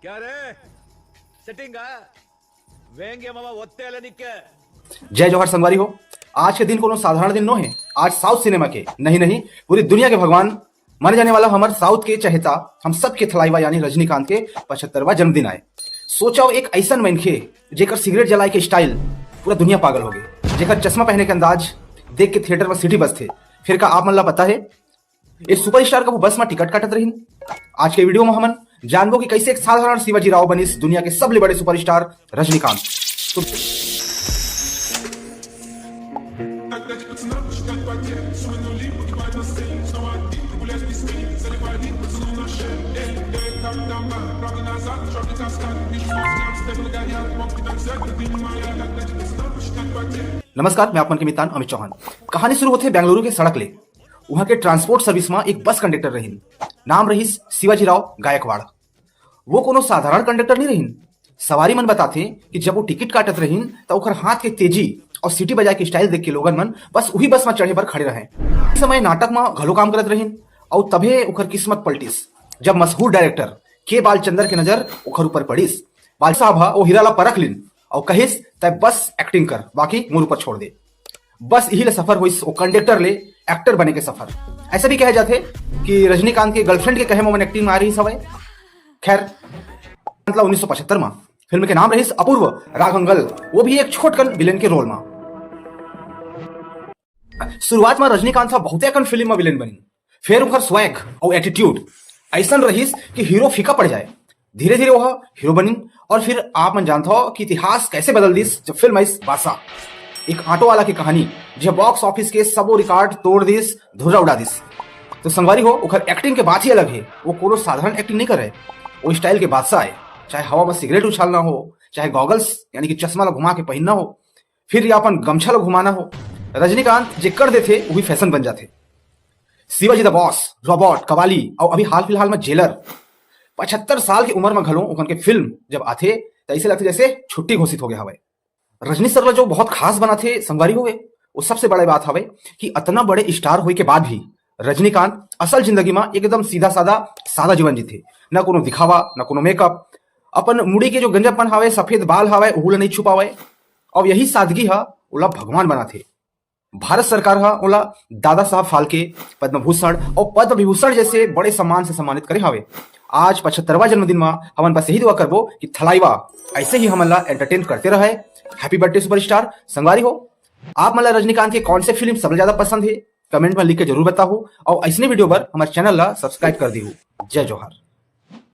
क्या रे सेटिंग वेंगे मामा ಒತ್ತೆ ಅಲ್ಲ ನಿಕ್ಕೆ जय जौहर संगवारी हो। आज के दिन कोनो साधारण दिन नो है। आज साउथ सिनेमा के नहीं पूरी दुनिया के भगवान माने जाने वाला हमारे साउथ के चहेता हम सब के थलाइवा यानी रजनीकांत के 75वां जन्मदिन आए। सोचाओ एक ऐसा मनखे जेकर सिगरेट जलाए के स्टाइल पूरा दुनिया पागल हो गई, जेकर चश्मा पहने के अंदाज देख के थिएटर में सिटी बस थे। फिर का आप मन ला पता है इस सुपरस्टार का वो बस में टिकट काटत रही। आज के वीडियो में हमन जानबो कि कैसे एक साधारण शिवाजी राव बनिस दुनिया के सबले बड़े सुपरस्टार रजनीकांत। तो नमस्कार, मैं आपमन के मितान अमित चौहान। कहानी शुरू होते बेंगलुरु के सड़क ले। वहां के ट्रांसपोर्ट सर्विस में एक बस कंडक्टर रहीन, नाम रहीस शिवाजी राव गायकवाड़। वो कोनो साधारण कंडक्टर नहीं रहीन। सवारी मन बताते कि जब वो टिकट काटत रहीन तो ओकर हाथ के तेजी और सीटी बजाए के स्टाइल देख के लोगन मन बस वही बस में चढ़े पर खड़े रहे। इस समय नाटक में घलो काम करत रहीन और तभे ओकर किस्मत पलटिस जब मशहूर डायरेक्टर के बालचंदर के नजर ओकर ऊपर पड़िस। बाल साहब वो हीराला परख लिन और कहिस तय बस एक्टिंग कर, बाकी मोर ऊपर छोड़ दे। बस यही सफर हुई वो कंडक्टर ले एक्टर बने के सफर। ऐसा भी कहे जाते कि रजनीकांत के गर्लफ्रेंड के कहे में एक्टिंग में आ रही सवय। खैर मतलब 1975 में फिल्म के नाम रही अपूर्व राघंगल, वो भी एक छोटकन विलेन के रोल में। शुरुआत में रजनीकांत साहब बहुत फिल्म में विलेन बनी, फिर उनका स्वैग और एटीट्यूड ऐसा रहीस कि हीरो फीका पड़ जाए। धीरे धीरे वह हीरो बनी और फिर आप मन जानते हो कि इतिहास कैसे बदल दिस जब फिल्म आई बादशाह, एक ऑटो वाला की कहानी जो बॉक्स ऑफिस के सबो रिकॉर्ड तोड़ दिस, धुर्रा उड़ा दिस। तो संगवारी हो उखर एक्टिंग के बात ही अलग है। वो कोनो साधारण एक्टिंग नहीं करे, वो स्टाइल के बादशाह है। चाहे हवा में सिगरेट उछालना हो, चाहे गॉगल्स यानी कि चश्मा ला घुमा के पहनना हो, फिर या अपन गमछा ला घुमाना हो, रजनीकांत जे कर देते वही फैशन बन जाते। Shivaji the boss, robot, qawwali और अभी हाल फिलहाल में जेलर। 75 साल की उम्र में घलो उनके के फिल्म जब आते तो ऐसे लगते जैसे छुट्टी घोषित हो गया हवे। रजनी सर जो बहुत खास बनाते संगवारी हुए, वो सबसे बड़ी बात हवे कि इतना बड़े स्टार होने के बाद भी रजनीकांत असल जिंदगी में एकदम सीधा सादा जीवन जीते। न कोनो दिखावा, न कोनो मेकअप। अपन मुड़ी के जो गंजापन हवे, सफेद बाल हवे, उहुला नहीं छुपावे और यही सादगी है उला भगवान बनाते। भारत सरकार हा ओला दादा साहब फाल्के, पद्म भूषण और पद्म विभूषण जैसे बड़े सम्मान से सम्मानित करे हवे। आज 75वां जन्मदिन में हमन बस यही दुआ करबो कि थलाइवा ऐसे ही हमन ला एंटरटेन करते रहे। हैप्पी बर्थडे सुपरस्टार संगवारी हो। आप मन ला रजनीकांत के कौन से फिल्म सबसे ज्यादा पसंद है कमेंट में लिख के जरूर बताओ और ऐसने वीडियो पर हमारे चैनल ला सब्सक्राइब कर दी। जय जौहर।